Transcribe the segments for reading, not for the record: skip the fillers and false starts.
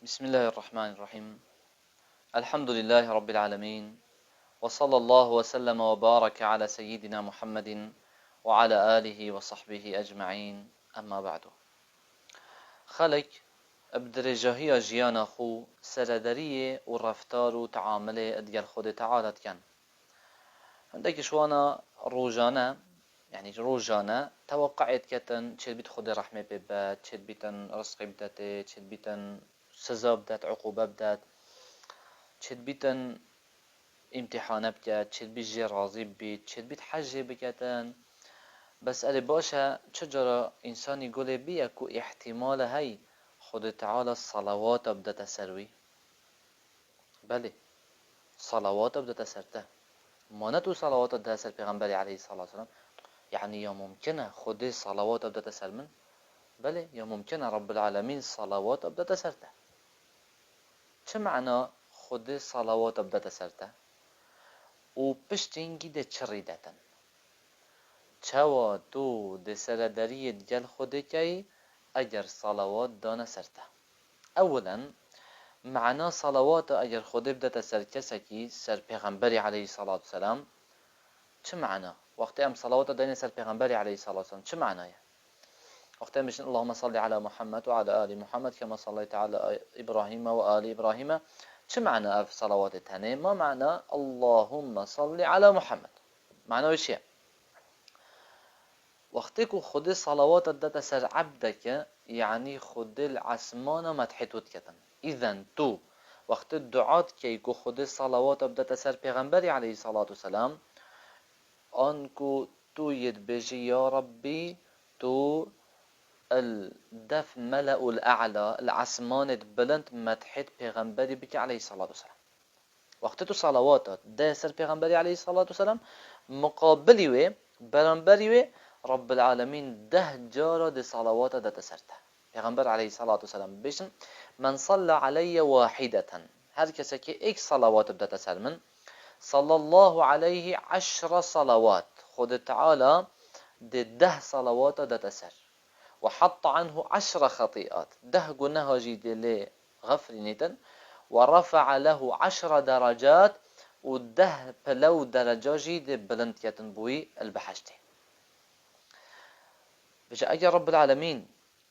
بسم الله الرحمن الرحيم. الحمد لله رب العالمين، وصلى الله وسلم وبارك على سيدنا محمد وعلى آله وصحبه أجمعين. أما بعد، خلق بدرجهی جیان خو سردریه و رفتار و تعامل ادگل خود تعالى كان عندك شوانا روجانا، يعني روجانا توقعت كتن تشد بيت خود رحمة ببات، تشد بيتن رزق بدات، تشد بيتن سزا بدات، عقوبة بدات، تشد بيتن امتحانه بکرد، چه بیجی راضی بید، چه بید حجی بکتن. بس اری باشه چجورا انسانی گله بیه که احتمال هی خود تعالی صلوات بده تسروی؟ بله، صلوات بده تسرته. ما نتو صلوات بده تسر پیغمبری علیه الصلاة والسلام. يعني یا ممکنه خود صلوات بده تسر من؟ بله، یا ممکنه رب العالمین صلوات بده تسرته. چه معنا خود صلوات بده تسرته؟ و پشتینگی ده چریدتن. چوا تو ده سردریت گل خود کی اگر صلوات دانه سرته. اولا معنا صلوات اگر خود بدت سر کسکی سر پیغمبری علیه الصلاة والسلام چه معنا؟ وقتی ام صلوات دانه سر پیغمبری علیه الصلاة والسلام چه معناه؟ وقتی میشن اللهم صل على محمد وعلى آل محمد كما صليت على إبراهيم وآل إبراهيم، چه معنى اف صلوات تاني؟ ما معنى اللهم صل على محمد؟ معناه چیه؟ وقتی که خود صلوات داده سر عبدك یعنی خود العسمان مدحتوت کتن. اذن تو وقتی دعات که خود صلوات داده سر پیغمبری علیه الصلاة والسلام آنکو تو ید بجی یا ربی تو الدف ملأ الاعلى العسمان بلند مدحت پیغمبری بک علیه الصلاة والسلام. وقتی تو صلوات ده سر پیغمبری علیه الصلاة والسلام مقابلی و برانبری و رب العالمين ده جارة دي صلوات ده تسرته. پیغمبر عليه الصلاة والسلام بيشن من صلى علي واحدة، هر کسی که ایک صلوات بده تسر من صلى الله عليه 10 صلوات، خود تعالى ده صلوات ده تسر وحط عنه 10 خطيئات، ده گناه جيد لي غفر نيتن ورفع له 10 درجات وده بلو درجة جيد بلند كتن بوي البحشتي. بجا اگر رب العالمين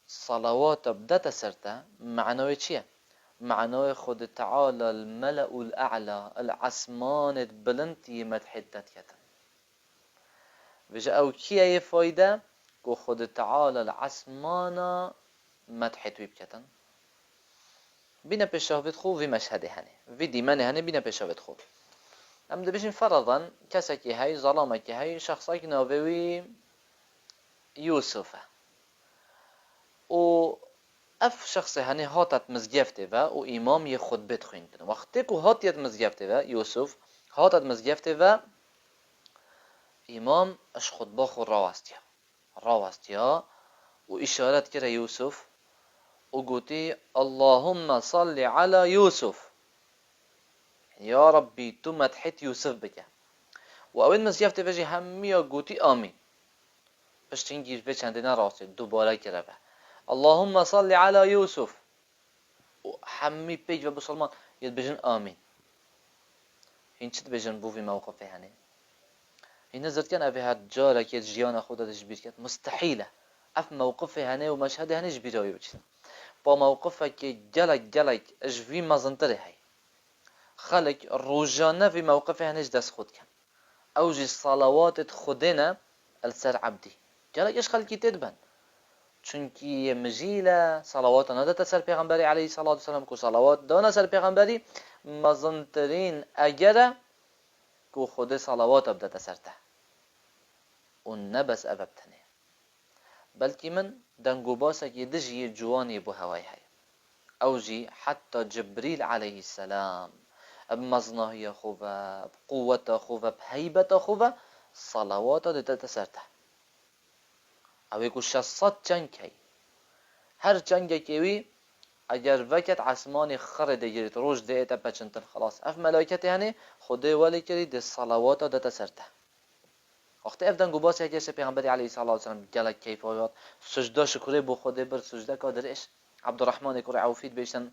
صلوات بدت سرته معنوي چیه؟ معنوي خود تعالى الملأ الأعلى العسمان بلنتي مدحتت كتن. بجا او كيه فايدة كو خود تعالى العسمان مدحت بكتن. بينا بشاهد خو في مشهد هني في ديمان هني بينا بشاهد خو ام دبشن فرضا كسكي هاي ظلامك هاي شخصك ناوي يوسف و اف شخص هنی هاتت مزگفته و امام یه خطبه خوند. وقتی که هاتیت مزگفته و یوسف هاتت مزگفته و امام اش خطبه خود راوستیا و اشارت کرد یوسف و گوتی اللهم صل على یوسف، یا ربی تو مدحت یوسف بکه. و اول مزگفته وجه همیا گوتی آمین. پشتینگیش به چندینه راسته دوباره کرده اللهم صل على يوسف وحمي بيج وبسلمان يتبجن آمين. هين چت بجن بو في موقفه هني هين نزلت كان أبي هاد جارة كيت جيانا خودة تجبير كات مستحيلة أف موقفه هني ومشهد هني جبيره ويبجن با موقفه كي جلك اجفي مزنتره هاي خلق روجانا في موقفه هني جدس خود كان أوجي الصلوات خودنا السر عبدي جلك اش خلقي تدبن چونکی مجیله صلوات نداده سر پیغمبری علیه الصلاة والسلام کو صلوات دانه سر پیغمبری مزنترین اگر کو خود صلوات ابدته سرته اون نبس اببتنه بلکی من دنگو باسه که دجی جوانی بو هوای های اوجی حتی جبریل علیه السلام بمزناهی خوبه بقوت خوبه بهیبت خوبه صلوات داده سرته اوی کو شصت جنگ هی هر جنگ كيوي اگر وقت عسماني خرد يجريت روج ديتا بچنتن خلاص اف ملائكتي هني خدي ولي كري دي الصلوات دا تسرته. وقت افدن گوباس اگر سه پیغمبر علیه الصلاه والسلام گلک کیفایات سجده شکری بو خود بر سجده قادر ايش عبد الرحمن كوري عوفيد بيشن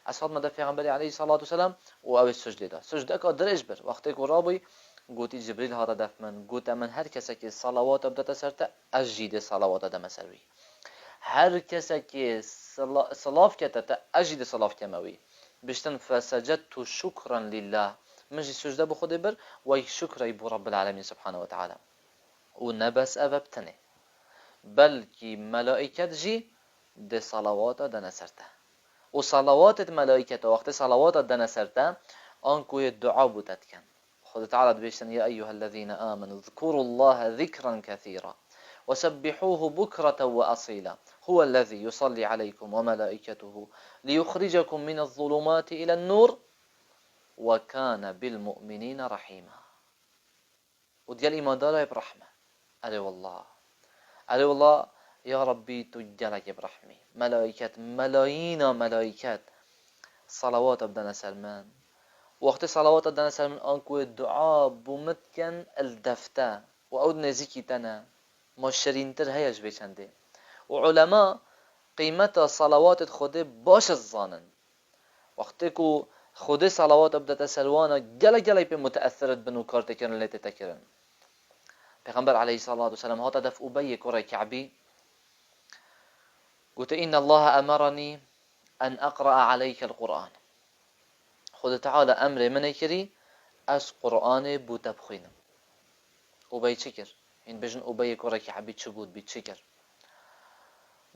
اصحاب مدى پیغمبری علیه الصلاة والسلام و او سجده دا سجده که درش بر وقتی که رابی گوتی جبریل ها را دف من گوت من هر کسی که صلوات بدت سرت اجید صلوات دم سروی هر کسی که صلاف کتت اجید صلاف کموی بشتن فسجدت شکرا لله مجي سجده بخود بر و شکر بو رب العالمین سبحانه و تعالی و نبس ابتنه بلکی ملائکت جی ده صلوات دن سرته و صلوات ملائکت وقت صلوات دن سرته آنکوی دعا بودت کن خود تعالى بيشتن يا أيها الذين آمنوا اذكروا الله ذكرا كثيرا وسبحوه بكرة وأصيلا هو الذي يصلي عليكم وملائكته ليخرجكم من الظلمات إلى النور وكان بالمؤمنين رحيما وديال إيمان دارا برحمة ألي والله يا ربي تجلك برحمة ملائكة ملايين ملائكة صلوات بدنا سلمان وقت صلوات دنا سلمان آنکو دعا بومتکن الدفته و اود نزیکی تنه ما شرینتر هیش بچنده و علما قیمت صلوات خود باش الظانن وقتی که خود صلوات بدت سلوانا گله به متأثرت بنو کارت کردن لیت تکرن پیغمبر علیه الصلاة والسلام ها تدف ابی کره کعبی قلت ان الله امرني ان اقرأ عليك القرآن خود تعالى امر من كري از قرآن بوده بخوینم ابی چی کرد این بجن ابی کره کعبی چه بود بی چی کرد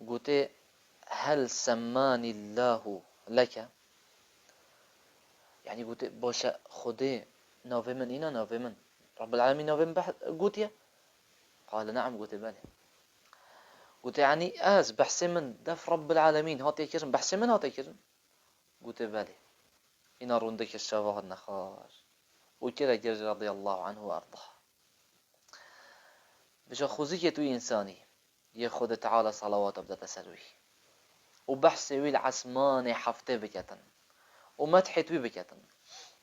قلت هل سماني الله لك يعني قلت باشه خده ناوه من اینا ناوه من رب العالمين ناوه من قلت يا قال نعم قلت بله قلت يعني از بحث من دف رب العالمين هاتي كرن بحث من هاتي كرن قلت بله اینا روندك الشواهد نخار وكذا جرج رضي الله عنه وارضاه بجا خوزي تو انساني يخد تعالى صلوات بدأ تسلوي وبحث ويل عسمان حفته بكتن ومدح توی بکتن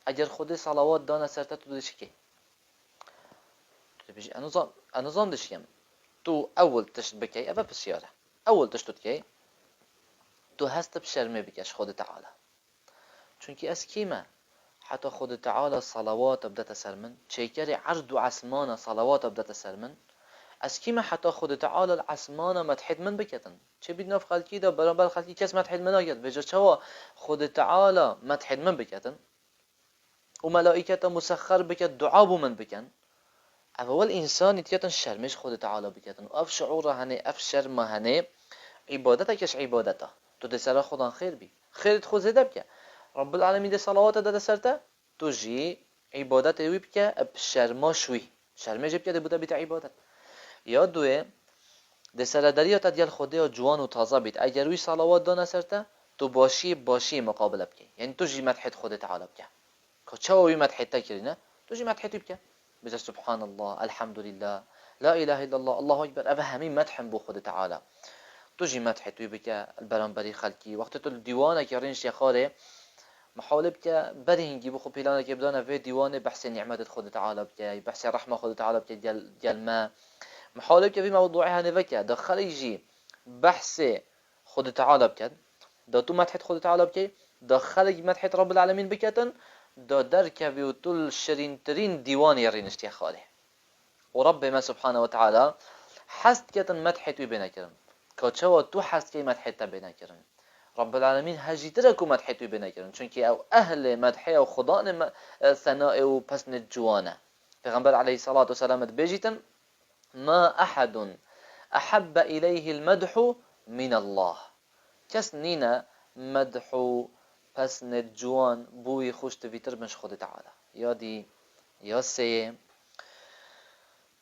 اگر خود صلوات دانه سرته تو دشی که بيجي نظام دشيم تو اول تشت بكي ابا بسياره اول تشت كي تو هست بشرمه بكش خود تعالى چونكي اس كيما حتى خود تعالى صلوات بدأت سرمن چيكري عرض عسمان صلوات بدأت سرمن اس كيما حتى خود تعالى العسمان مدحت من بكتن چه بيدنا في خلقي ده برابر خلقي كس مدحت من آيات بجا چوا خود تعالى مدحت من بكتن وملائكة مسخر بكت دعاب من بكن اول انسان يتكتن شرمش خود تعالى بكتن اف شعور هني اف شرم هني عبادتك كش عبادته تو ده سر خدا خير بي خيرت خود زده بك رب العالمين ده صلوات ده سرته تو جي عبادت وي بك بشرما شوي شرمش بك ده بوده بيت عبادت یا دوه ده سردریات دیال خوده جوان و تازه بید اگر وی صلوات دانه سرته تو باشی مقابله بکی یعنی تو جی مدحت خود تعالی بکی که چه وی مدحت تکرینه تو جی مدحت بکی بجا سبحان الله الحمد لله لا اله الا الله الله اکبر اوه همین مدح بو خود تعالی تو جی مدحت وی بکی البرانبری خلقی وقت تو دیوانه که رینش یخاره محاول بك برهنجي بخو بيلانا كي بدانا في ديوان بحث نعمة خود تعالى بك بحث رحمة خود تعالى بك ديال ما محاول بك في موضوعها نفكا دخل يجي بحث خود تعالى بك دا تو مدحت خود تعالى بك دخل مدحت رب العالمين بكتن دا درك في طول شرين ترين ديوان يرين اشتياخاله ورب ما سبحانه وتعالى حست كتن مدحت بينا كرن كاتشوا تو حست كي مدحت بينا كرن رب العالمين هجيترك مدحت بينا كرن چونكي او اهل مدحه او خدان ثناء و پسن الجوانه پیغمبر عليه الصلاه والسلام بيجيتن ما أحد أحب إليه المدح من الله كس نينا مدح پسن الجوان بوي خوش تفيتر مش خود تعالى يا دي يا سي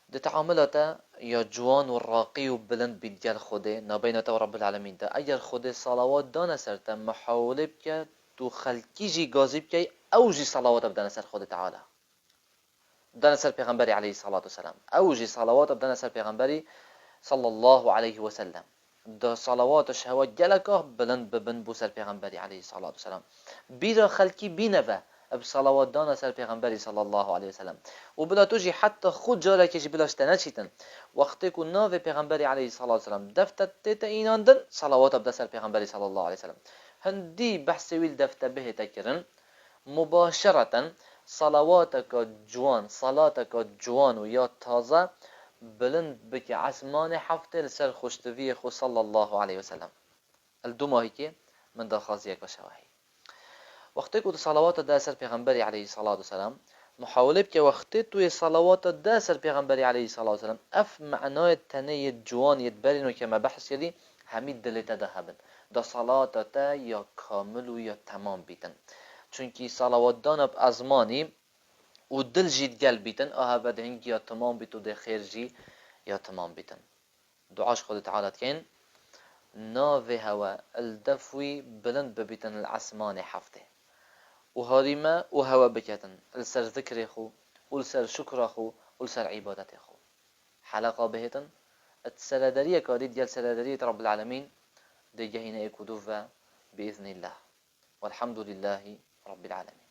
ده تعاملاته يا جوان والراقي وبلند بيديال خوده نابينته ورب العالمين ده اگر خوده صلوات دانا سرته محاوله بك تو خلقي جي غازي بك او جي صلوات بدنا سر خود تعالى بدنا سر پیغمبری علیه الصلاة والسلام اوجی صلوات بدنا سر پیغمبری صلی الله علیه وسلم دا صلواتش هوا جلکه بلند ببن بو سر پیغمبری علیه الصلاة والسلام بیرا خلکی بینوه بصلوات دانا سر پیغمبری صلی الله علیه وسلم و بلا توجی حتی خود جاره کشی بلاش تنچیتن وقتی که ناو پیغمبری علیه الصلاة والسلام دفتت تیتا ایناندن صلوات بدا سر پیغمبری صلی الله علیه وسلم هندي بحث ويل دفت به تكرن مباشرة صلواتك جوان صلاتك جوان ويا تازة بلند بك عسمان حفت لسر خوشتوی خو صلى الله عليه وسلم الدو ماهي كي من داخازيك وشواهي وقتی که صلوات ده سر پیغمبری علیه الصلاة والسلام محاوله که وقتی توی صلوات ده سر پیغمبری علیه الصلاة والسلام اف معنای تنه جوان یدبرینو که ما بحث کردی همین دلت ده هبن دا صلات تا یا کامل و یا تمام بیتن چونکی صلوات دان ازمانی و دل جید گل بیتن آها بده هنگی یا تمام بیتو ده خیر جی یا تمام بیتن دعاش خود تعالی کن ناوه هوا الدفوی بلند ببیتن العسمان حفته وهاريما وهوا بكتن لسر ذكر خو ولسر شكر خو ولسر عبادت خو حلقة بهتن السلادرية كاريد ديال سلادرية رب العالمين دي جهينا يكودوفا بإذن الله والحمد لله رب العالمين.